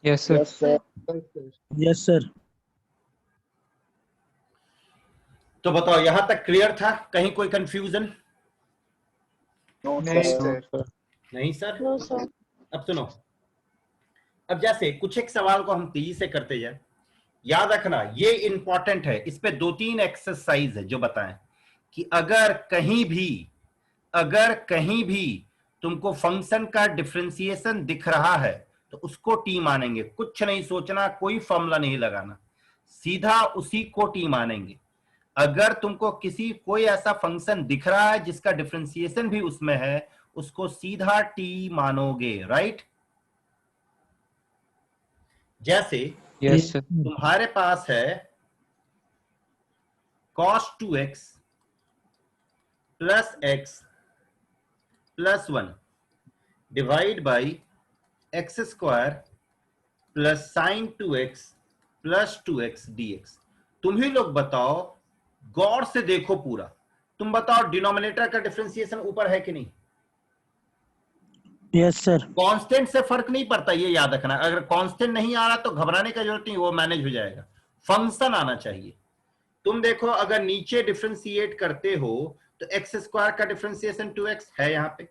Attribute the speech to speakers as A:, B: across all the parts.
A: Yes sir.
B: Yes sir.
C: Yes sir.
D: तो बताओ यहां तक क्लियर था, कहीं कोई कंफ्यूजन?
B: नो
A: नहीं
B: सर।
A: सर।
D: नहीं सर।
E: No sir.
D: अब सुनो, अब जैसे कुछ एक सवाल को हम तेजी से करते जाए, याद रखना ये इंपॉर्टेंट है, इस पे 2-3 एक्सरसाइज है जो बताएं कि अगर कहीं भी तुमको फंक्शन का डिफरेंशिएशन दिख रहा है तो उसको टी मानेंगे, कुछ नहीं सोचना, कोई फॉर्मूला नहीं लगाना, सीधा उसी को टी मानेंगे। अगर तुमको कोई ऐसा फंक्शन दिख रहा है जिसका डिफरेंशिएशन भी उसमें है, उसको सीधा टी मानोगे, राइट? जैसे
A: यस सर।
D: तुम्हारे पास है cos 2x plus x plus 1 divide by x square plus sign 2x plus 2x dx। तुम ही लोग बताओ, गौर से देखो पूरा, तुम बताओ डिनोमिनेटर का डिफरेंशिएशन ऊपर है कि नहीं?
C: Yes sir.
D: कांस्टेंट से फर्क नहीं पड़ता, ये याद रखना। अगर कांस्टेंट नहीं आ रहा तो घबराने का जरूरत नहीं, वो मैनेज हो जाएगा, फंक्शन आना चाहिए। तुम देखो अगर नीचे डिफरेंशिएट करते हो तो एक्स स्क्वायर का डिफरेंशिएशन 2x है यहाँ पे,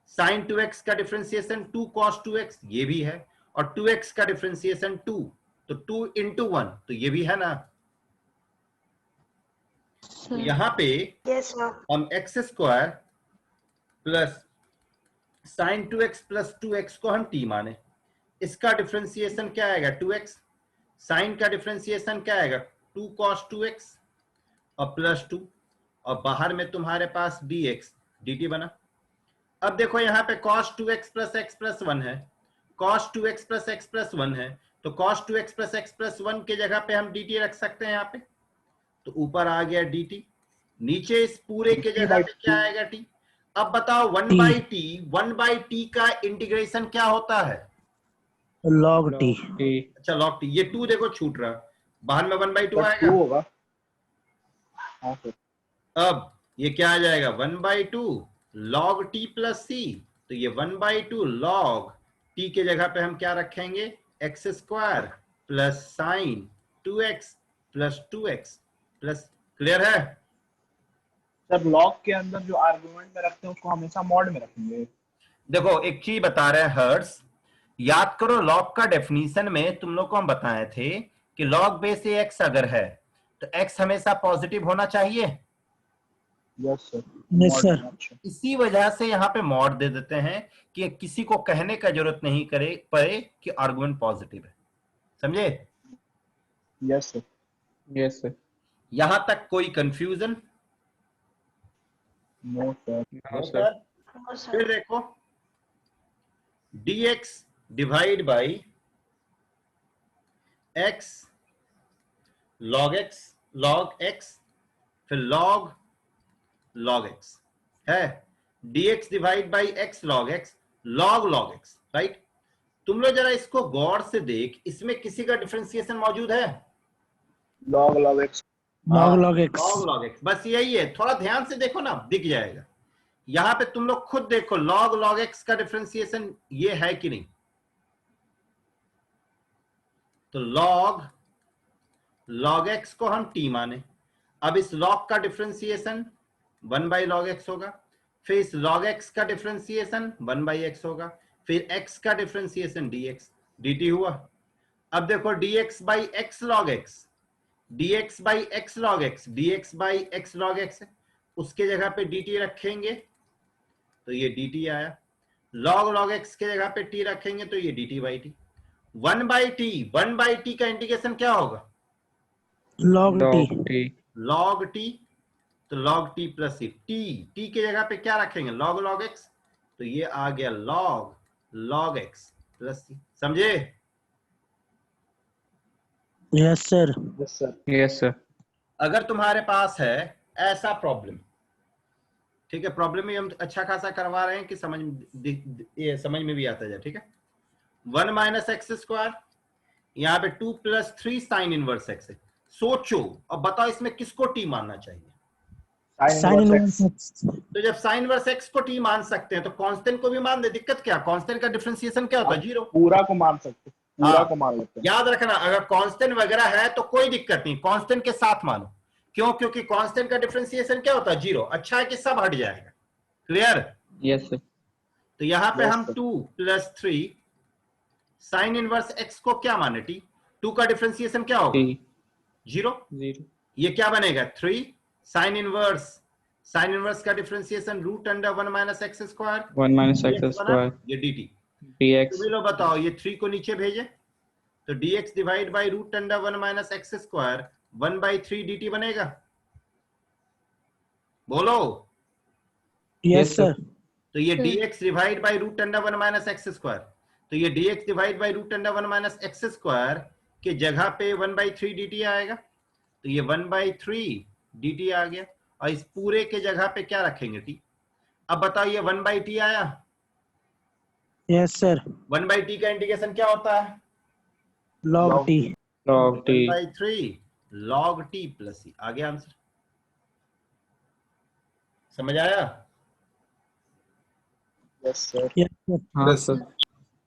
D: साइन 2x का डिफरेंशिएशन 2 cos 2x ये भी है, और 2x का डिफरेंशिएशन 2, तो 2 into 1 तो ये भी है ना। तो यहाँ पे
E: यस सर।
D: हम x square plus sign 2x plus 2x को हम t माने, इसका डिफरेंशिएशन क्या आएगा 2x, साइन का डिफरेंशिएशन क्या आएगा 2 cos 2x और प्लस 2, और बाहर में तुम्हारे पास dx dt बना। अब देखो यहाँ पे cos 2x plus x plus 1 है, cos 2x plus x plus 1 है, तो cos 2x plus x plus 1 के जगह पे हम dt रख सकते हैं यहाँ पे, तो ऊपर आ गया dt, नीचे इस पूरे के जगह पे क्या आएगा t। अब बताओ 1/t का इंटीग्रेशन क्या होता है?
C: Log T.
D: अच्छा log t, ये 2 देखो छूट रहा, बाहर में 1/2
B: 2
D: आएगा।
B: होगा। हाँ सर।
D: अब ये क्या आ जाएगा 1/2 log t प्लस c, तो ये 1/2 log t के जगह पे हम क्या रखेंगे x square plus sign 2x plus 2x plus, clear है?
B: सर लॉग के अंदर जो आर्गुमेंट में रखते हैं उसको हमेशा मॉड में रखेंगे।
D: देखो एक चीज बता रहे हैं हर्ट्स, याद करो लॉग का डेफिनेशन में तुम लोग को हम बताए थे कि लॉग बेस ए एक्स अगर है तो एक्स हमेशा पॉजिटिव होना चाहिए।
B: Yes sir.
C: Yes sir.
D: इसी वजह से यहाँ पे मॉड दे देते हैं कि किसी को कहने का जरूरत नहीं करे पड़े कि आर्गुमेंट पॉजिटिव है, समझे?
B: Yes sir.
A: Yes sir.
D: यहां तक कोई confusion?
B: No sir.
A: No sir.
E: No sir.
D: फिर देखो dx divide by x log x फिर log x है, dx divide by x log x, right? तुम लोग जरा इसको गौर से देख, इसमें किसी का डिफरेंशिएशन मौजूद है?
B: Log x.
C: Log x.
D: log x, बस यही है, थोड़ा ध्यान से देखो ना दिख जाएगा। यहां पे तुम लोग खुद देखो log x का डिफरेंशिएशन ये है कि नहीं, तो log x को हम t माने, अब इस log का डिफरेंशिएशन 1/log x होगा, फिर इस log x का डिफरेंशिएशन 1/x होगा, फिर x का डिफरेंशिएशन dx dt हुआ। अब देखो dx by x log x, dx by x log x, dx by x log x है, उसके जगह पे dt रखेंगे तो ये dt आया, log x के जगह पे t रखेंगे तो ये dt by t। 1/t का इंटीग्रेशन क्या होगा?
C: Log T.
A: Log T.
D: log t, तो log t प्लस t के जगह पे क्या रखेंगे log x, तो ये आ गया log x प्लस c, समझे?
C: Yes sir.
B: Yes sir.
A: Yes sir.
D: अगर तुम्हारे पास है ऐसा प्रॉब्लम, ठीक है, प्रॉब्लम में हम अच्छा खासा करवा रहे हैं कि ये समझ में भी आता है, ठीक है। 1 माइनस एक्स स्क्वायर, यहाँ पे 2 प्लस 3 साइन इनवर्स एक्स है, सोचो अब बताओ इसमें किसको टी मानना चाहिए?
C: Sine inverse x.
D: तो जब साइन इनवर्स एक्स को टी मान सकते हैं तो कांस्टेंट को भी मान दे, दिक्कत क्या? कांस्टेंट का डिफरेंशिएशन क्या होता है? 0।
B: पूरा को मान सकते। पूरा को मान लेते हैं।
D: याद रखना, अगर कांस्टेंट वगैरह है तो कोई दिक्कत नहीं, कांस्टेंट के साथ मानो। क्यों? क्योंकि कांस्टेंट का डिफरेंशिएशन क्या होता है? 0। अच्छा है कि सब हट जाएगा। क्लियर?
A: Yes, sir.
D: तो यहां पे
B: Yes,
D: हम
B: sir.
D: 2 + 3 साइन इनवर्स x को क्या माने? t। 2 का डिफरेंशिएशन क्या होगा?
A: T
D: 0।
A: 0
D: ये क्या बनेगा? 3 साइन इनवर्स का differentiation √(1 - x²)
A: 1 minus x
D: dx बना,
A: square
D: ये dt।
A: dx
D: तुम्हें लोग बताओ, ये 3 को नीचे भेजे तो dx divide by √(1 - x²) 1/3 dt बनेगा। बोलो।
C: Yes, sir.
D: तो ये dx डिवाइड बाई √(1 - x², तो ये dx डिवाइड बाई √(1 - x² के जगह पे 1/3 dt आएगा। तो ये 1/3 dt आ गया, और इस पूरे के जगह पे क्या रखेंगे? t। अब बताओ, ये 1/t आया।
C: Yes, sir.
D: 1/t का इंटीग्रेशन क्या होता है?
C: Log
B: Log
C: T.
A: log t
D: 1/3 log t plus c। आ गया आंसर। समझ आया?
B: Yes, sir.
C: Yes, sir.
A: हाँ सर।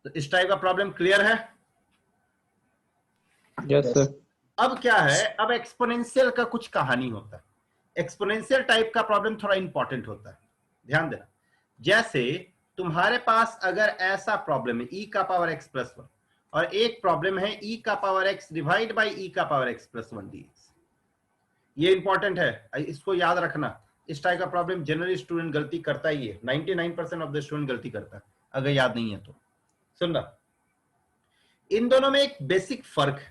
D: तो इस टाइप का प्रॉब्लम क्लियर है?
A: Yes, sir.
D: अब क्या है, अब एक्सपोनेंशियल का कुछ कहानी होता है। एक्सपोनेंशियल टाइप का प्रॉब्लम थोड़ा इंपॉर्टेंट होता है, ध्यान देना। जैसे तुम्हारे पास अगर ऐसा प्रॉब्लम है e का पावर x + 1, और एक प्रॉब्लम है e का power x divide by e का पावर x + 1 dx। ये इंपॉर्टेंट है, इसको याद रखना। इस टाइप का प्रॉब्लम जनरली स्टूडेंट गलती करता ही है, 99% ऑफ द स्टूडेंट गलती करता है अगर याद नहीं है तो। सुनना, इन दोनों में एक बेसिक फर्क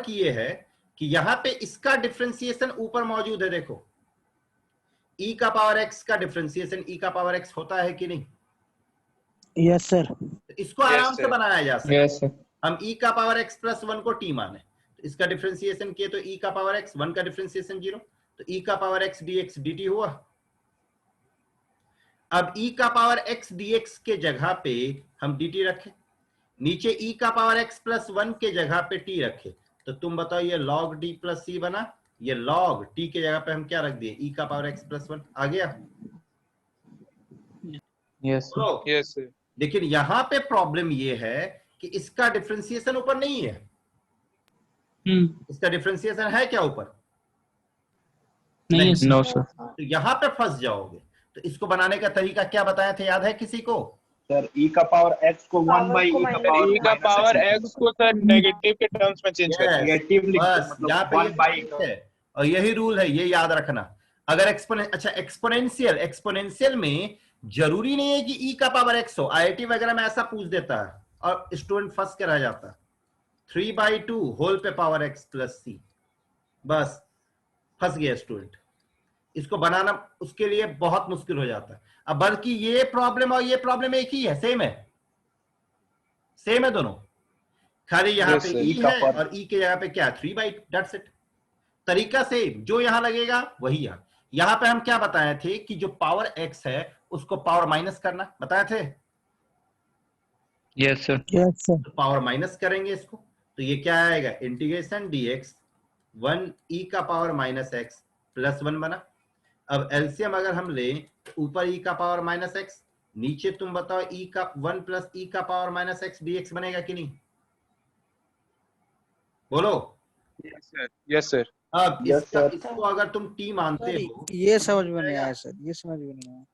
D: ये है कि यहां पे इसका डिफरेंशिएशन ऊपर मौजूद है। देखो, e का पावर x का डिफरेंशिएशन e का पावर x होता है कि नहीं?
C: Yes, sir.
D: तो इसको आराम से बनाया जा सकता है।
A: Yes, sir.
D: हम e का पावर x + 1 को t माने, तो इसका डिफरेंशिएशन किए तो e का पावर x, 1 का डिफरेंशिएशन 0, तो e का पावर x dx dt हुआ। अब e का पावर x dx के जगह पे हम dt रखें, नीचे e का पावर x + 1 के जगह पे t रखे, तो तुम बताओ ये log d + c बना, ये log t के जगह पे हम क्या रख दिए? e का पावर x + 1 आ गया।
A: Yes, sir.
D: तो
E: Yes, sir.
D: लेकिन यहां पे प्रॉब्लम ये है कि इसका डिफरेंशिएशन ऊपर नहीं है। इसका डिफरेंशिएशन है क्या ऊपर?
A: नहीं no sir.
D: तो यहां पे फंस जाओगे। तो इसको बनाने का तरीका क्या बताया था, याद है किसी को?
B: सर e का पावर x को 1/e का
E: सर e का पावर x को सर नेगेटिव के टर्म्स में चेंज करते हैं।
B: नेगेटिव लिखते हैं,
D: बस यहाँ
B: मतलब
D: पे
B: 1/e
D: है, और यही रूल है, ये याद रखना। अगर एक्सपोनेंशियल में जरूरी नहीं है कि e का पावर x हो। IIT वगैरह में ऐसा पूछ देता है और स्टूडेंट फंस के रह जाता है। 3/2 होल पे पावर x + c, बस फंस गया स्टूडेंट। इसको बनाना उसके लिए बहुत मुश्किल हो जाता है। अब बल्कि ये प्रॉब्लम और ये प्रॉब्लम एक ही है, सेम है दोनों, खाली यहाँ
E: Yes,
D: पे
E: sir.
D: e है और e के जगह पे क्या? 3/2, दैट्स इट। तरीका सेम, जो यहां लगेगा वही यहां पे हम क्या बताए थे कि जो पावर x है उसको पावर माइनस करना बताए थे।
A: Yes, sir.
C: Yes, sir.
D: तो पावर माइनस करेंगे इसको, तो ये क्या आएगा? इंटीग्रेशन dx 1 e का पावर -x + 1 बना। अब एलसीएम अगर हम लें तो ऊपर e का पावर -x, नीचे तुम बताओ e का 1 + e का पावर -x dx बनेगा कि नहीं? बोलो।
E: Yes, sir. Yes, sir.
D: अब
B: Yes, sir.
D: इसको अगर तुम t मानते हो,
F: ये समझ में नहीं आया सर, ये समझ में नहीं आया।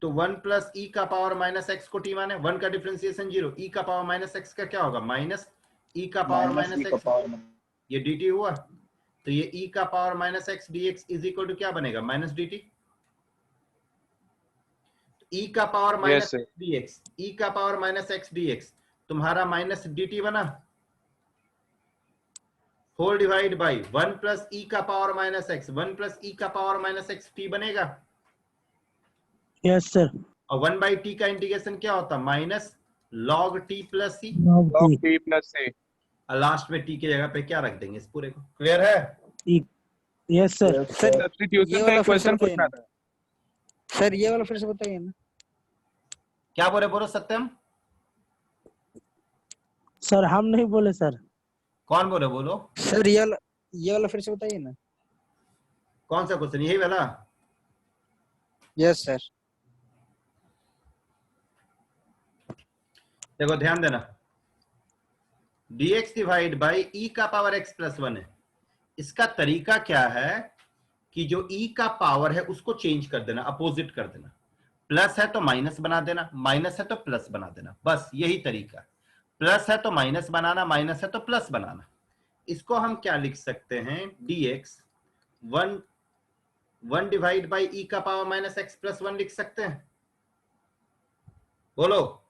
D: तो 1 + e का पावर -x को t माने, 1 का डिफरेंशिएशन 0, e का पावर -x का क्या होगा? -e का पावर
B: -e का
D: -x,
B: पावर
D: ये dt हुआ। तो ये e का पावर -x dx इज क्या बनेगा? -dt। e का power
E: Yes, sir.
D: dx, e का पावर -x dx तुम्हारा -dt बना, होल डिवाइड बाई 1 + e का पावर -x, 1 + e का पावर -x t बनेगा।
C: Yes, sir.
D: और 1/t का इंटीग्रेशन क्या होता? -log t + c,
C: Log
E: Log
C: T.
E: t plus c.
D: और लास्ट में t के जगह पे क्या रख देंगे इस पूरे को? क्लियर है?
C: E. Yes, sir.
F: Sir
E: Substitution
F: ये
E: का
F: वाला
E: एक
F: फिर से
E: क्वेश्चन
F: बताइए
E: पूछना
F: ना।
E: था।
F: सर ये वाला फिर से बताइए ना।
D: क्या बोलो सत्यम?
C: सर हम नहीं बोले सर।
D: कौन बोलो?
F: सर ये वाला फिर से बताइए ना।
D: कौन सा क्वेश्चन? यही वाला?
F: Yes sir.
D: देखो ध्यान देना, dx डिवाइड बाई e का पावर x प्लस 1 है। इसका तरीका क्या है कि जो e का पावर है उसको चेंज कर देना, अपोजिट कर देना। प्लस है तो माइनस बना देना, माइनस है तो प्लस बना देना, बस यही तरीका। प्लस है तो माइनस बनाना, माइनस है तो प्लस बनाना। इसको हम क्या लिख सकते हैं, dx 1 डिवाइड बाई e का पावर माइनस x प्लस 1 लिख सकते हैं। बोलो,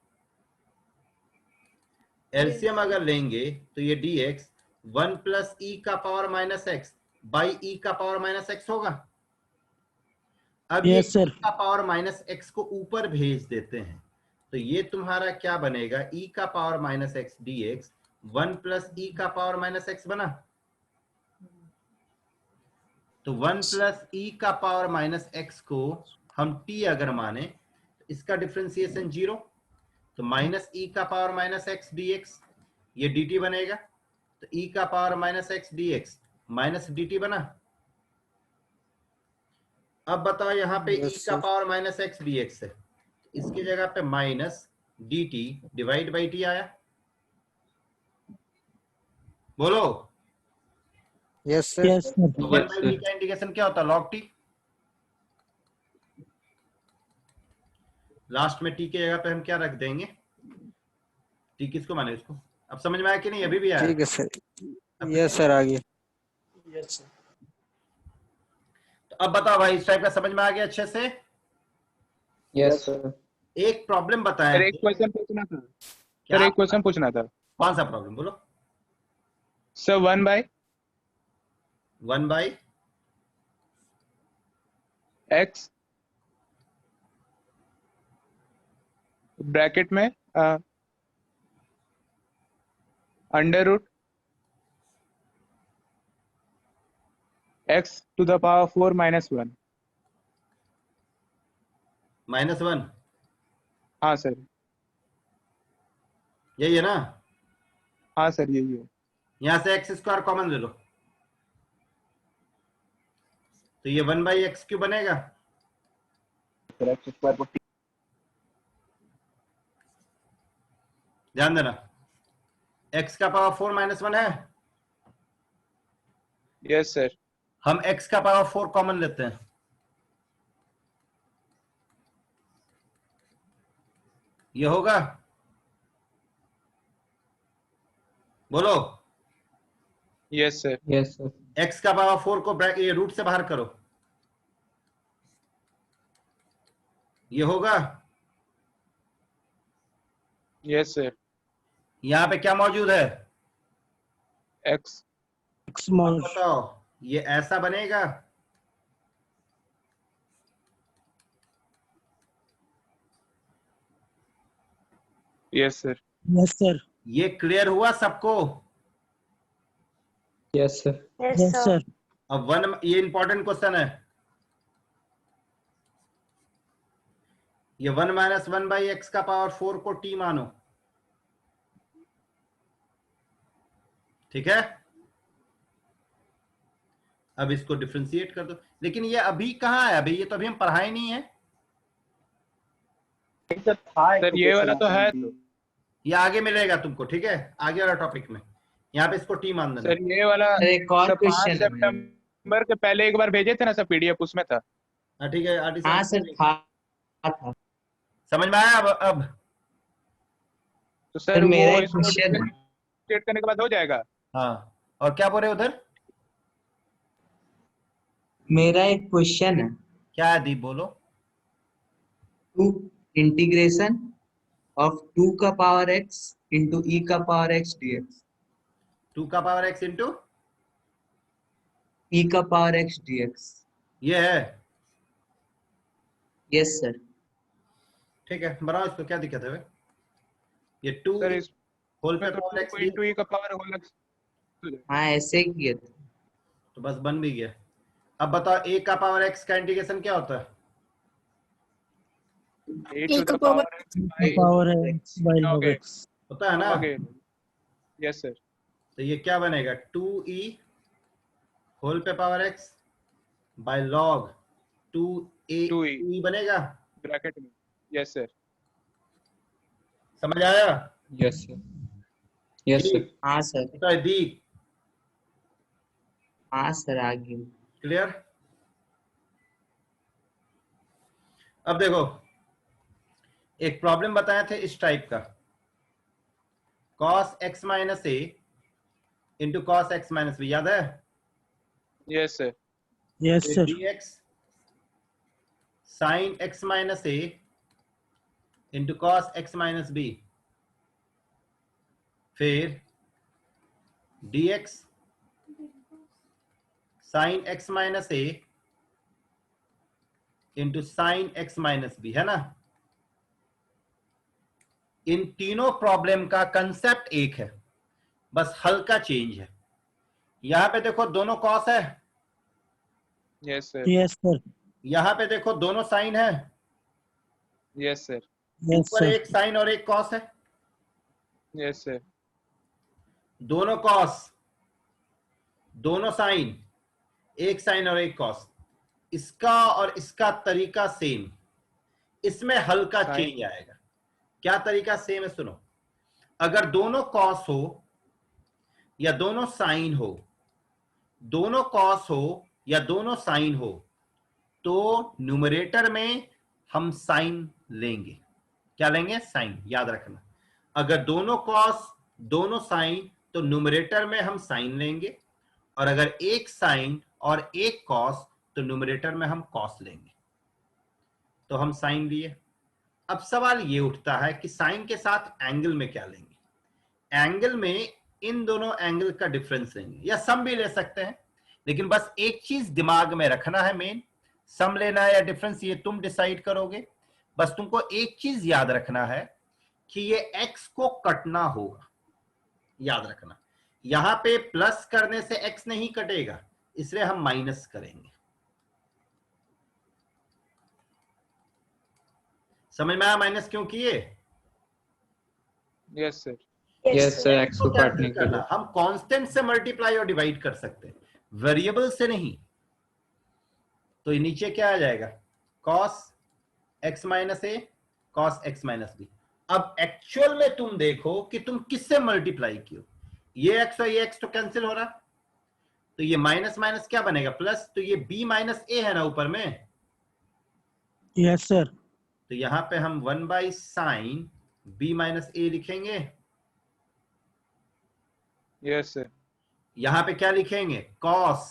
D: एलसीएम अगर लेंगे तो ये dx 1 प्लस e का power minus x by e का पावर माइनस x होगा। अब ये
C: Yes, sir.
D: e का पावर माइनस x को ऊपर भेज देते हैं, तो ये तुम्हारा क्या बनेगा, e का power minus x dx 1 plus e का पावर माइनस x बना। तो 1 प्लस e का पावर माइनस x को हम t अगर माने तो इसका डिफरेंशिएशन 0, तो माइनस e का पावर माइनस x dx ये dt बनेगा। तो e का power minus x dx minus dt बना। अब बताओ यहाँ पे
F: Yes,
D: e का
F: sir.
D: Power minus x dx है, इसकी जगह पे minus dt divide by t आया। बोलो,
F: Yes, sir.
C: Yes, sir.
D: तो 1
A: Yes,
D: बाई
A: sir.
D: t का इंटीग्रेशन क्या होता है, log t। लास्ट में t की जगह पे हम क्या रख देंगे, t किसको माने इसको। अब समझ में आया कि नहीं, अभी भी आया।
F: ठीक है सर। यस सर, आगे।
B: Yes sir.
D: तो अब बताओ भाई, इस टाइप का समझ में आ गया अच्छे से।
A: Yes, sir.
D: एक प्रॉब्लम बताया,
E: सर एक क्वेश्चन पूछना था।
D: क्या?
E: सर एक क्वेश्चन पूछना था।
D: कौन सा प्रॉब्लम, बोलो।
E: Sir 1 by
D: 1 by
E: x bracket में under root x to the power 4 minus 1।
D: -1,
E: हाँ सर,
D: यही है ना।
E: हाँ सर यही है।
D: यहां से एक्स स्क्वायर कॉमन ले लो, तो ये 1 बाई एक्स क्यूब बनेगा।
B: फिर एक्स स्क्वायर को
D: ध्यान देना, x का पावर 4 माइनस 1 है,
E: यस सर।
D: हम x का पावर 4 कॉमन लेते हैं, ये होगा। बोलो,
E: yes sir.
A: Yes, sir.
D: x का पावर 4 को ये रूट से बाहर करो, ये होगा।
E: Yes sir.
D: यहां पे क्या मौजूद है,
E: x
C: X
D: अब
C: mouse.
D: बताओ ये ऐसा बनेगा।
E: Yes sir.
C: Yes, sir.
D: ये क्लियर हुआ सबको।
A: Yes, sir.
C: Yes, sir.
D: अब ये इंपॉर्टेंट क्वेश्चन है, ये 1 माइनस 1 बाई एक्स का पावर 4 को t मानो, ठीक है। अब इसको डिफरेंशिएट कर दो, लेकिन ये अभी कहाँ है, अभी ये तो अभी हम पढ़ाए नहीं है,
B: सर था एक
E: सर ये वाला तो है तो।
D: ये आगे मिलेगा तुमको, ठीक है, आगे वाला टॉपिक में। यहाँ पे इसको टी मान देना।
E: सर ये वाला
G: एक और
E: सर 5
G: क्वेश्चन है मेरा।
E: सितंबर के पहले एक बार भेजे थे ना सर, पीडीएफ उसमें था।
D: हाँ ठीक है, आरटी
G: हाँ
D: साहब
G: सर था।
D: समझ में आया अब
E: तो
G: सर
E: सर
G: मेरा
E: वो
G: एक
E: इसको
G: क्वेश्चन है।
E: डिफरेंशिएट करने के बाद हो जाएगा।
D: हाँ, और क्या बोल रहे हो उधर,
G: मेरा एक क्वेश्चन है।
D: क्या है दीप, बोलो।
G: टू इंटीग्रेशन ऑफ 2 का पावर x इंटू e का पावर x dx।
D: 2 का पावर x इंटू
G: e का पावर x dx।
D: ये है,
G: यस सर।
D: ठीक है, बनाओ इसको, क्या दिक्कत है भाई। ये 2
E: सर इस
D: होल पे
E: तो
D: पावर x
E: 2 इंटू e का पावर होल x।
G: हाँ ऐसे ही किए थे।
D: तो बस बन भी गया। अब बताओ a का पावर x का इंटीग्रेशन क्या होता है,
E: e to the power x
C: Power है x by log
E: Okay.
C: x.
D: होता है ना।
E: Okay yes sir.
D: तो ये क्या बनेगा, 2e होल पे power x by log 2a
E: 2e
D: बनेगा।
E: ब्रैकेट में। Yes sir.
D: समझ आया,
A: Yes, sir. Yes, sir.
G: हाँ सर,
D: सदीक,
G: हाँ सर आ गई।
D: क्लियर? अब देखो, एक प्रॉब्लम बताए थे इस टाइप का, cos x minus a into cos x minus b, याद है?
E: Yes, sir.
C: Yes, sir.
D: dx sin x minus a into cos x minus b, फिर dx sin x minus a into sine x minus b, है ना? इन तीनों problem का concept एक है, बस हल का चेंज है। यहां पे देखो दोनों कॉस है,
E: Yes, sir.
C: Yes, sir.
D: यहां पे देखो दोनों साइन है,
E: Yes, sir.
C: Yes,
D: ऊपर
C: sir.
D: एक साइन और एक कॉस है,
E: Yes, sir.
D: दोनों कॉस, दोनों साइन, एक साइन और एक कॉस, इसका और इसका तरीका सेम, इसमें हल का
E: Sine.
D: चेंज आएगा। क्या तरीका सेम है? सुनो, अगर दोनों कॉस हो या दोनों साइन हो, दोनों कॉस हो या दोनों साइन हो, तो न्यूमरेटर में हम साइन लेंगे। क्या लेंगे? साइन, याद रखना। अगर दोनों कॉस दोनों साइन, तो न्यूमरेटर में हम साइन लेंगे, और अगर एक साइन और एक कॉस, तो न्यूमरेटर में हम कॉस लेंगे। तो हम साइन लिए। अब सवाल ये उठता है कि साइन के साथ एंगल में क्या लेंगे? एंगल में इन दोनों एंगल का डिफरेंस लेंगे, या सम भी ले सकते हैं, लेकिन बस एक चीज दिमाग में रखना है, मेन सम लेना है या डिफरेंस, ये तुम डिसाइड करोगे। बस तुमको एक चीज याद रखना है कि ये x को कटना होगा, याद रखना। यहां पे प्लस करने से x नहीं कटेगा, इसलिए हम माइनस करेंगे। समझ में आया माइनस क्यों किए?
E: Yes, sir.
A: Yes, sir. X को
D: तो कैंसिल
A: काटने के
D: करना,
A: लिए।
D: हम कांस्टेंट से मल्टीप्लाई और डिवाइड कर सकते हैं, वेरिएबल से नहीं। तो ये नीचे क्या आ जाएगा? cos x माइनस ए cos x माइनस बी। अब एक्चुअल में तुम देखो कि तुम किससे मल्टीप्लाई कियो, ये x और ये x तो कैंसिल हो रहा, तो ये माइनस माइनस क्या बनेगा? प्लस। तो ये b माइनस ए है ना ऊपर में,
C: Yes, sir.
D: तो यहां पे हम 1 बाई साइन b माइनस ए लिखेंगे।
E: Yes, sir.
D: यहां पे क्या लिखेंगे? cos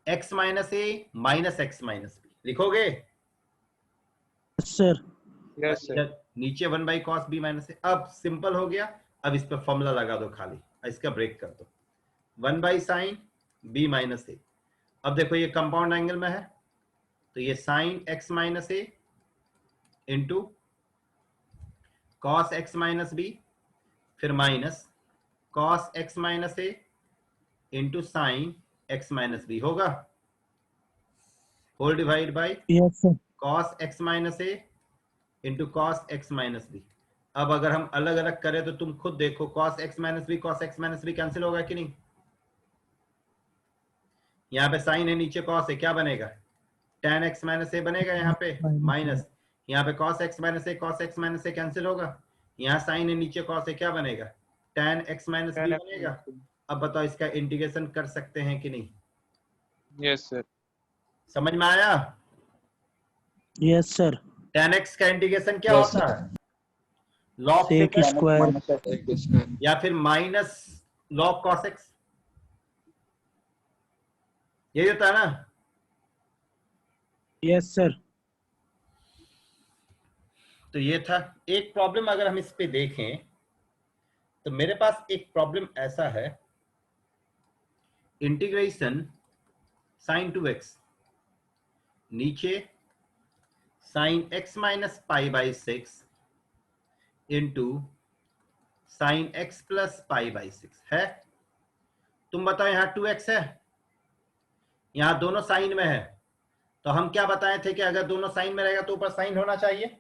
D: x माइनस ए माइनस x माइनस बी लिखोगे।
C: Yes, sir.
E: Yes, sir.
D: इधर नीचे 1 by cos B minus a. अब सिंपल हो गया, अब इस पर फॉर्मूला लगा दो खाली, इसका ब्रेक कर दो, 1 by sine b minus a. अब देखो ये कंपाउंड एंगल में है, तो ये sine x minus a into cos x minus b, फिर minus cos x minus a into sine x minus b होगा, whole divide by
C: Yes, sir.
D: cos x minus a into cos x minus b. अब अगर हम अलग अलग करें तो तुम खुद देखो, cos x minus b cos x minus b cancel होगा कि नहीं? यहाँ पे साइन है, नीचे cos है, क्या बनेगा? tan x माइनस ए बनेगा, यहाँ पे माइनस, यहाँ पे cos x माइनस ए कैंसिल होगा, यहाँ साइन है, नीचे cos है, क्या बनेगा? tan x माइनस बी बनेगा। अब बताओ इसका इंटीग्रेशन कर सकते हैं कि नहीं?
E: Yes, sir.
D: समझ में आया?
C: Yes, sir.
D: tan x का इंटीग्रेशन क्या
A: Yes,
D: होता है? log
C: Sec
D: sec
C: square.
A: X square.
D: या फिर माइनस log cos x, यही होता है ना?
C: Yes, sir.
D: तो ये था एक प्रॉब्लम। अगर हम इस पे देखें तो मेरे पास एक प्रॉब्लम ऐसा है, इंटीग्रेशन साइन 2x, नीचे sine x minus pi by 6 into sine x plus pi by 6 है। तुम बताओ, यहां 2x है, यहां दोनों साइन में है, तो हम क्या बताए थे कि अगर दोनों साइन में रहेगा तो ऊपर साइन होना चाहिए,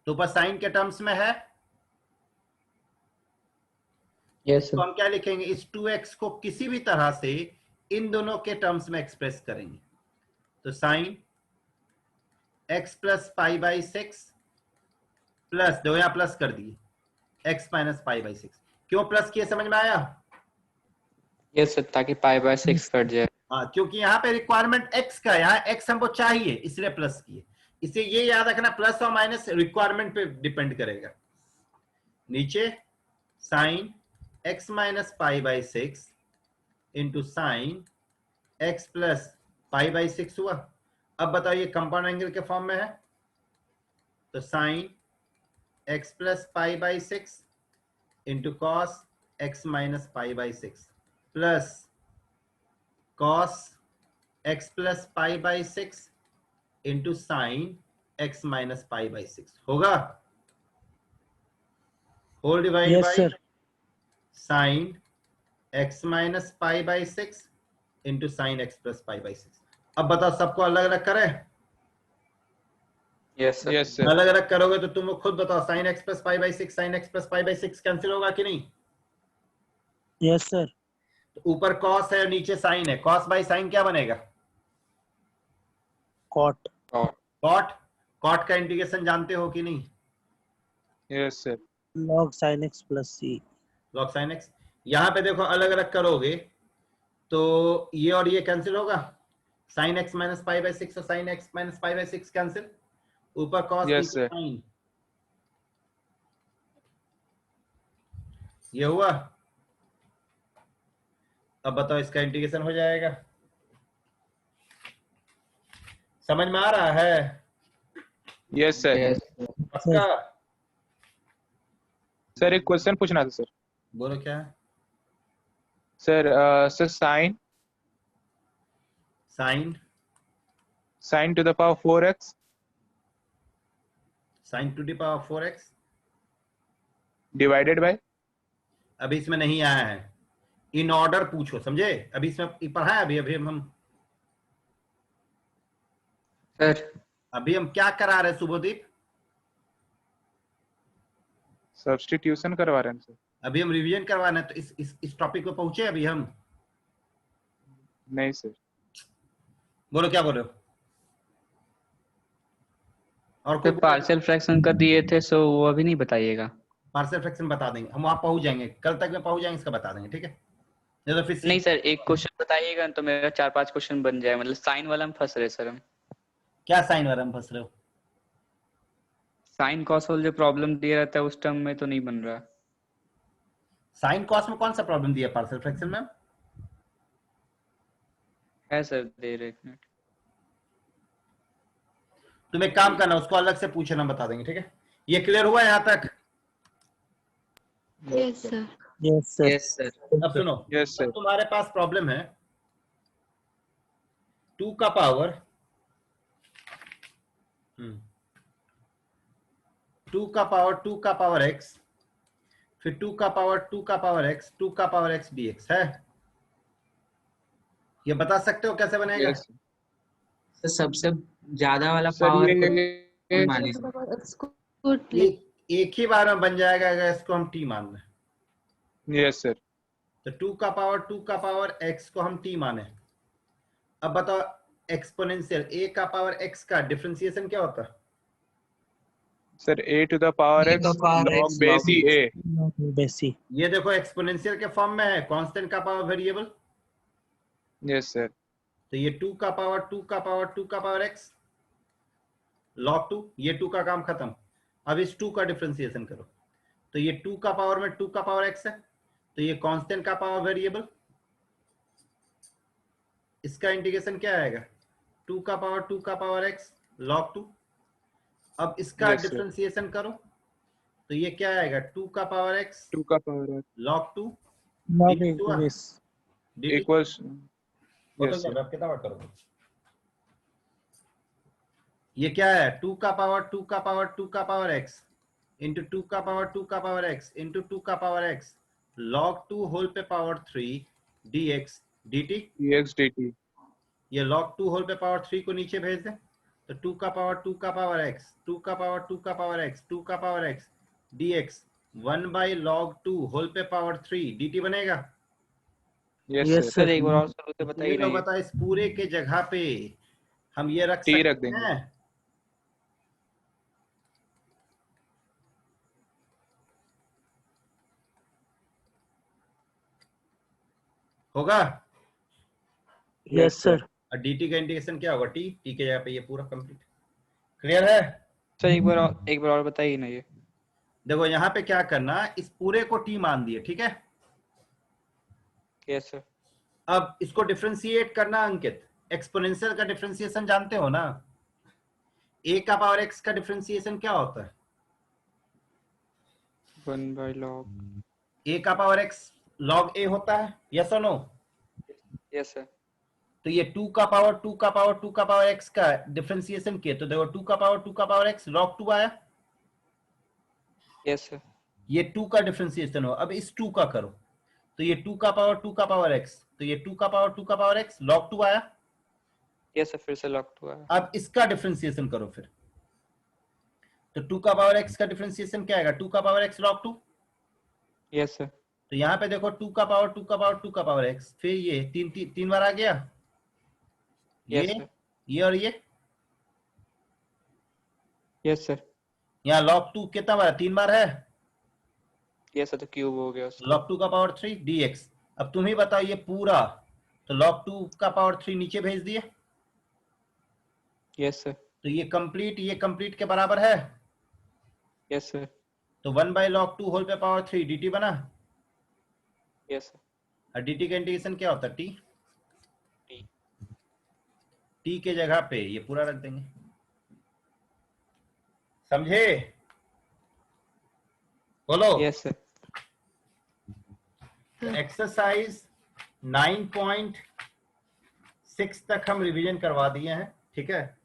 D: तो ऊपर साइन के टर्म्स में है।
A: Yes,
D: तो
A: sir.
D: हम क्या लिखेंगे? इस 2x को किसी भी तरह से इन दोनों के टर्म्स में एक्सप्रेस करेंगे, तो sine x plus pi by 6 plus दो यहाँ प्लस कर दिए x माइनस पाई बाई 6। क्यों प्लस किए समझ में आया?
A: यस सर, ताकि पाई बाय 6 कट जाए।
D: हाँ, क्योंकि यहाँ पे रिक्वायरमेंट x का, यहाँ x हमको चाहिए इसलिए प्लस किए। इसे ये याद रखना, प्लस और माइनस रिक्वायरमेंट पे डिपेंड करेगा। नीचे sine x minus pi by 6 into sine x plus pi by 6 हुआ। अब बताइए कंपाउंड एंगल के फॉर्म में है तो sine x plus pi by 6 into cos x minus pi by 6 plus cos x plus pi by 6 into sine x minus pi by 6 होगा। Whole divide
C: Yes,
D: by
C: sir.
D: Sine x minus pi by 6 into sine x plus pi by 6। अब बताओ सबको अलग अलग करें?
A: Yes sir.
E: Yes sir.
D: अलग अलग करोगे तो तुम खुद बताओ, sine x plus pi by 6 sine x plus pi by 6 cancel होगा कि नहीं?
C: Yes, sir.
D: तो ऊपर कॉस है और नीचे साइन है, कॉस बाई साइन क्या बनेगा?
C: Cot.
D: कॉट। कॉट का इंटीग्रेशन जानते हो कि नहीं?
E: Yes sir.
C: Log sin x plus c.
D: Log sine x. यहाँ पे देखो अलग अलग करोगे तो ये और ये कैंसिल होगा, sign x minus pi by 6 और sign x minus pi by 6 cancel, ऊपर कॉस
E: Yes,
D: नीचे
E: sir.
D: साइन। ये हुआ। अब बताओ इसका इंटीग्रेशन हो जाएगा। समझ में आ रहा है?
E: Yes sir.
A: यस
D: पक्का?
E: सर एक क्वेश्चन पूछना था सर।
D: बोलो क्या है?
E: Sir sine
D: sine
E: sine to the power 4x
D: sine to the power 4x
E: divided by.
D: अभी इसमें नहीं आया है, इन ऑर्डर पूछो, समझे? अभी इसमें पढ़ा है, अभी
A: सर।
D: हम क्या करा रहे हैं शुभदीप?
E: सब्स्टिट्यूशन करवा रहे हैं सर।
D: अभी हम रिवीजन करवाना है, तो इस टॉपिक पे पहुंचे अभी हम?
E: नहीं सर।
D: बोलो क्या बोल रहे हो? और
A: तो पार्शियल फ्रैक्शन का दिए थे, सो वो अभी नहीं बताइएगा।
D: पार्शियल फ्रैक्शन बता देंगे हम, वहां पहुंच जाएंगे, कल तक में पहुंच जाएंगे, इसका बता देंगे, ठीक है? नहीं तो फिर
A: नहीं सर, एक क्वेश्चन बताइएगा तो मेरा 4-5 क्वेश्चन बन जाए। मतलब साइन वाला में फंस रहे सर हम।
D: क्या साइन वाला में फंस रहे हो?
A: साइन कॉस वाला जो प्रॉब्लम दिया रहता है उस टर्म में तो नहीं बन रहा।
D: साइन कॉस में कौन सा प्रॉब्लम दिया पार्शियल फ्रैक्शन में?
A: है सर, दे रहे एक मिनट।
D: तुम एक काम करना, उसको अलग से पूछना, बता देंगे, ठीक है? ये क्लियर हुआ यहाँ तक?
H: Yes, sir.
C: Yes, sir.
G: Yes, sir.
D: अब सुनो,
E: यस सर।
D: अब तुम्हारे पास प्रॉब्लम है 2 का पावर 2 का पावर x, फिर 2 का पावर x, 2 का पावर x dx है। ये बता सकते हो कैसे बनेगा?
E: यस
G: तो सबसे ज्यादा वाला
E: सर।
G: पावर
E: ये
G: माने
D: एक ही बार में बन जाएगा अगर इसको हम t मान लें।
E: Yes sir.
D: तो 2 का पावर x को हम t माने। अब बताओ एक्सपोनेंशियल a का पावर x का डिफरेंशिएशन क्या होता है?
E: Sir a to the power
G: A
E: x
G: का power
E: log
G: x
E: base
G: log
E: a।
C: Basi.
D: ये देखो एक्सपोनेंशियल के फॉर्म में है, कांस्टेंट का पावर वेरिएबल।
E: Yes sir.
D: तो ये 2 का पावर x log 2, ये 2 का काम खत्म। अब इस 2 का डिफरेंशिएशन करो, तो ये 2 का पावर में 2 का पावर x है, तो ये कांस्टेंट का पावर वेरिएबल, इसका इंटीग्रेशन क्या आएगा? 2 का पावर x log 2। अब इसका
E: Yes, sir.
D: डिफरेंशिएशन करो तो ये क्या आएगा? 2 का पावर x
E: 2 का पावर
D: log 2
C: Log
D: dt हुआ?
C: yes.
D: dt
E: equals.
D: बोलो
E: यस
D: क्या,
E: सर।
D: अब कितना बार करोगे? ये क्या है? 2 का पावर x इंटू 2 का पावर x इंटू 2 का पावर x log 2 होल पे power 3 dx dt।
E: dx dt।
D: ये log 2 होल पे पावर 3 को नीचे भेज दे, तो 2 का पावर x 2 का पावर x 2 का power x dx 1 by log 2 whole पे पावर 3 dt बनेगा।
E: Yes
C: Yes,
E: sir.
A: सर एक बार और सर उसे बताइए
D: ये तो
A: नहीं।
D: बता, इस पूरे के जगह पे हम ये रख
E: T
D: सकते
E: रख देंगे।
D: हैं। होगा?
C: Yes, sir.
D: और dt का इंटीग्रेशन क्या होगा? t की जगह पे ये पूरा कंप्लीट। क्लियर है?
A: सर एक बार और बताइए ना ये।
D: देखो यहाँ पे क्या करना, इस पूरे को t मान दिए, ठीक है?
A: Yes sir.
D: अब इसको डिफरेंशिएट करना अंकित। एक्सपोनेंशियल का डिफरेंशिएशन जानते हो ना? a का पावर x का डिफरेंशिएशन क्या होता है?
A: 1/log।
D: a का पावर x log a होता है, यस और नो?
A: Yes sir.
D: तो ये 2 का पावर 2 का पावर 2 का पावर x का डिफरेंशिएशन किया तो देखो 2 का पावर 2 का पावर x log 2 आया।
A: Yes sir.
D: ये 2 का डिफरेंशिएशन हो। अब इस 2 का करो तो ये 2 का पावर 2 का पावर x, तो ये 2 का पावर 2 का पावर x log 2 आया।
A: यस सर, फिर से log 2 आया।
D: अब इसका डिफरेंशिएशन करो फिर, तो 2 का पावर x का डिफरेंशिएशन क्या आएगा? 2 का power x log 2।
A: Yes sir.
D: तो यहाँ पे देखो 2 का पावर 2 का पावर 2 का पावर x, फिर ये तीन बार आ गया,
A: यस सर।
D: ये और ये।
A: Yes sir.
D: यहाँ log 2 कितना बार? 3 बार है।
A: यस सर, तो क्यूब हो गया उसका।
D: log 2 का पावर 3 dx। अब तुम ही बताओ ये पूरा, तो log 2 का पावर 3 नीचे भेज दिए।
A: Yes sir.
D: तो ये कंप्लीट के बराबर है।
A: Yes sir.
D: तो 1/log 2 होल पे पावर 3 dt बना।
A: Yes sir.
D: और dt का इंटीग्रेशन क्या होता है? t।
A: T।
D: t के जगह पे ये पूरा रख देंगे, समझे? बोलो।
A: Yes sir.
D: एक्सरसाइज 9.6 तक हम रिवीजन करवा दिए हैं, ठीक है?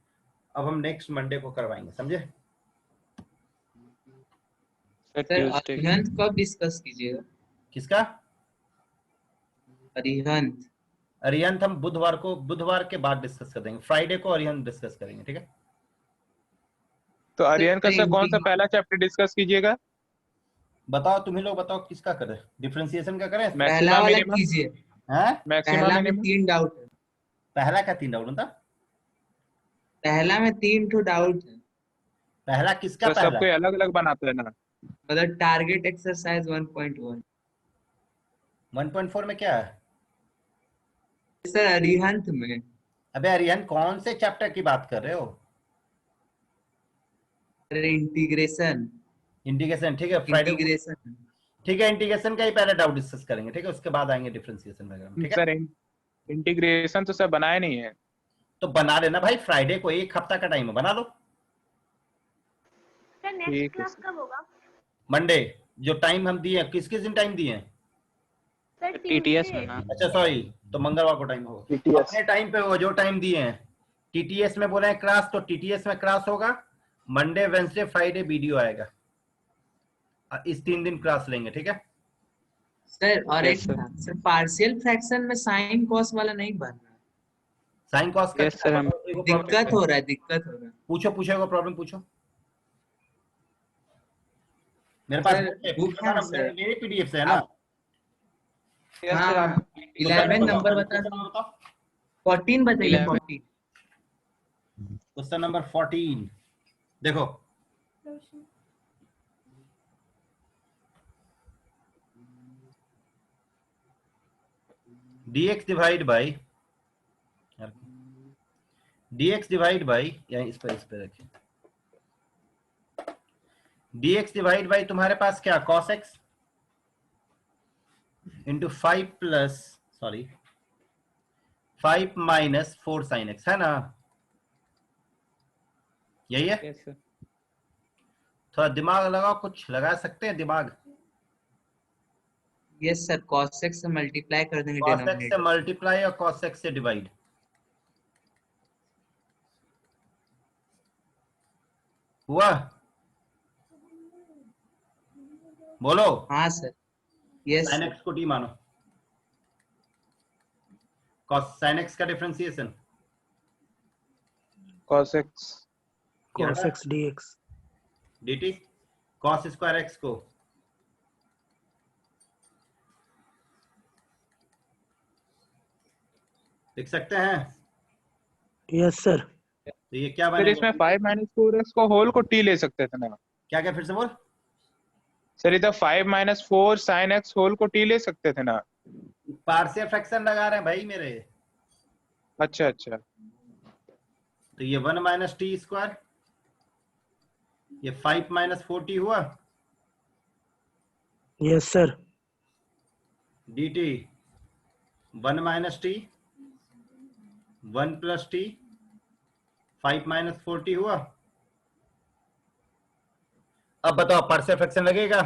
D: अब हम नेक्स्ट मंडे को करवाएंगे, समझे?
A: Sir
G: sir
A: Tuesday.
G: अरिहंत कब डिस्कस कीजिएगा?
D: किसका?
G: अरिहंत
D: अरिहंत हम बुधवार के बाद डिस्कस कर देंगे। फ्राइडे को अरिहंत डिस्कस करेंगे, ठीक है?
E: तो आर्यन का सर कौन सा पहला चैप्टर डिस्कस कीजिएगा?
D: बताओ, तुम ही लोग बताओ किसका करें? डिफरेंशिएशन का करें?
E: मैक्सिमम
G: पहला वाला
E: मिनिमम।
G: कीजिए।
D: हैं?
E: मैक्सिमम
G: पहला में
E: मिनिमम।
G: 3 डाउट है।
D: पहला का 3 डाउट था।
G: पहला में 3 ठो डाउट है।
D: पहला किसका?
E: तो
D: पहला
E: सबको अलग अलग बनाते हैं ना।
G: मतलब टारगेट एक्सरसाइज 1.1।
D: 1.4 में क्या है?
G: सर अरिहंत में।
D: अबे अरिहंत कौन से चैप्टर की बात कर रहे हो?
G: इंटीग्रेशन।
D: इंटीग्रेशन, ठीक है? Friday,
G: integration.
D: ठीक है? इंटीग्रेशन का ही पहले डाउट डिस्कस करेंगे, ठीक है? उसके बाद आएंगे डिफरेंशिएशन वगैरह, ठीक है?
E: सर इंटीग्रेशन तो सर बनाया नहीं है।
D: तो बना लेना भाई, फ्राइडे को 1 हफ्ता का टाइम है, बना लो।
H: सर
E: ठीक
H: नेक्स्ट
E: है
H: क्लास
E: सर।
H: कब होगा?
D: मंडे। जो टाइम हम दिए, किस किस दिन टाइम दिए हैं?
H: सर
A: टीटीएस में ना।
D: अच्छा सॉरी, तो मंगलवार को टाइम होगा। अपने टाइम पे हो जो टाइम दिए हैं। टीटीएस में बोले हैं क्लास, तो टीटीएस में क्लास होगा। मंडे, वेंसडे, फ्राइडे वीडियो आएगा। इस 3 दिन क्लास लेंगे, ठीक है?
G: सर और
A: Yes,
G: एक
A: sir.
G: था सर, पार्शियल फ्रैक्शन में साइन कॉस वाला नहीं बन रहा।
D: साइन कॉस का
A: Yes, sir, हम-
G: दिक्कत हो रहा है।
D: पूछो प्रॉब्लम पूछो। मेरे पास
G: सर, बुक है ना, सर?
D: मेरे पीडीएफ से है ना?
A: यस सर,
G: हाँ, 11 नंबर बता दो। 14 बताइए।
A: 11
G: 14।
D: क्वेश्चन नंबर 14 देखो। dx डिवाइड बाई या इस पर रखिए। dx डिवाइड बाई तुम्हारे पास क्या? cos x into 5 minus 4 sin x, है ना? यही है?
A: Yes sir.
D: थोड़ा दिमाग लगाओ, कुछ लगा सकते हैं दिमाग?
G: यस सर, cos x से मल्टीप्लाई कर देंगे
D: cos x से
G: डिनोमिनेटर।
D: मल्टीप्लाई और cos x से डिवाइड। हुआ? बोलो।
G: हाँ सर। यस
D: sin x को t मानो। cos sin x का differentiation
E: cos x
C: Cos x dx.
D: dt cos square x को लिख सकते हैं।
C: Yes, sir.
D: तो ये क्या
E: सर इसमें
D: बनेगा?
E: 5 माइनस 4x को होल को t ले सकते थे ना।
D: क्या क्या फिर से बोल।
E: सर इधर 5 माइनस 4 sin x होल को t ले सकते थे ना।
D: पार्शियल फ्रैक्शन लगा रहे हैं भाई मेरे।
E: अच्छा अच्छा।
D: तो ये 1 माइनस टी स्क्वायर, ये 5 माइनस 4t हुआ,
C: yes sir.
D: dt 1 minus T 1 plus T 5 minus 4t हुआ। अब बताओ पार्शियल फ्रैक्शन लगेगा?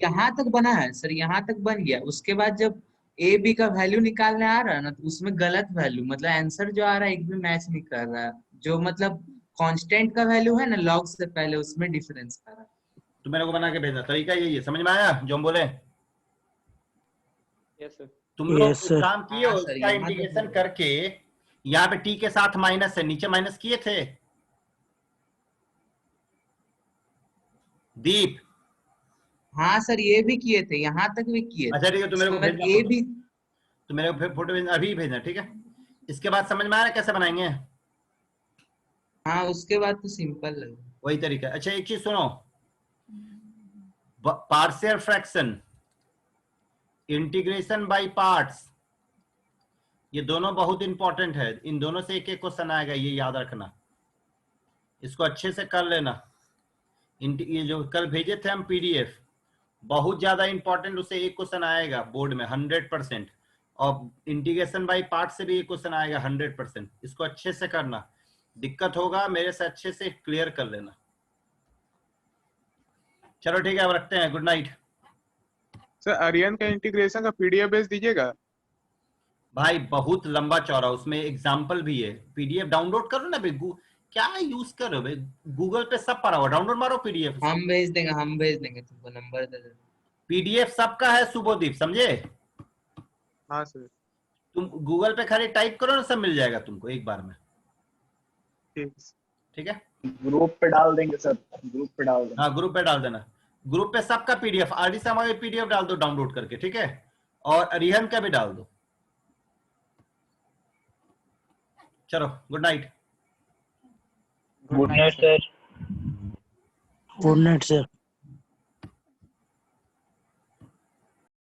G: यहाँ तक बना है सर, यहाँ तक बन गया। उसके बाद जब ए बी का वैल्यू निकालने आ रहा है ना, तो उसमें गलत वैल्यू, मतलब आंसर जो आ रहा है एक भी मैच नहीं कर रहा है। जो मतलब कांस्टेंट का वैल्यू है ना लॉग से पहले, उसमें डिफरेंस आ रहा है।
D: तो मेरे को बना के भेजना, तरीका यही है। समझ में आया जो हम बोले?
A: Yes sir.
D: तुम लोग
C: यस सर।
D: काम किए हो
G: हाँ सर,
D: इसका
G: यहाँ तक
D: इंटीग्रेशन
G: हो गया।
D: करके। यहाँ पे टी के साथ माइनस है, नीचे माइनस किए थे दीप?
G: हाँ सर, ये भी किए थे, यहाँ तक भी किए थे।
D: अच्छा ठीक है, तो मेरे को
G: उसके बाद
D: भेजना
G: ए
D: फोटो।
G: बी।
D: तो मेरे को फोटो भेजना, अभी भेजना, ठीक है? इसके बाद समझ में आ रहा है कैसे बनाएंगे?
G: हाँ, उसके बाद तो सिंपल है।
D: वही तरीका है। अच्छा एक चीज सुनो, partial fraction, integration by parts, ये दोनों बहुत इंपॉर्टेंट है। इन दोनों से एक एक क्वेश्चन आएगा, ये याद रखना। इसको अच्छे से कर लेना। ये जो कल भेजे थे हम पीडीएफ, बहुत ज्यादा इंपॉर्टेंट, उससे एक क्वेश्चन आएगा बोर्ड में 100%। और इंटीग्रेशन बाय पार्ट से भी एक क्वेश्चन आएगा 100%। इसको अच्छे से करना, दिक्कत होगा मेरे से अच्छे से क्लियर कर लेना। चलो ठीक है, अब रखते हैं, गुड नाइट।
E: सर आर्यन का इंटीग्रेशन का पीडीएफ भेज दीजिएगा।
D: भाई बहुत लंबा चौड़ा, उसमें एग्जाम्पल भी है। पीडीएफ डाउनलोड करो ना भाई, क्या यूज करो भाई, गूगल पे सब पड़ा हुआ, डाउनलोड मारो पीडीएफ।
G: हम भेज देंगे तुमको, नंबर दे दे।
D: पीडीएफ सबका है शुभोदीप, समझे?
E: हाँ सर।
D: तुम गूगल पे खाली टाइप करो ना, सब मिल जाएगा तुमको एक बार में।
E: ठीक।
D: ठीक है,
B: ग्रुप पे डाल देंगे सर, ग्रुप पे डाल देंगे।
D: हाँ ग्रुप पे डाल देना। ग्रुप पे सबका पीडीएफ, आरडी समाज पीडीएफ डाल दो डाउनलोड करके, ठीक है? और रिहन का भी डाल दो। चलो good night.
B: Good night sir.
C: Good night sir.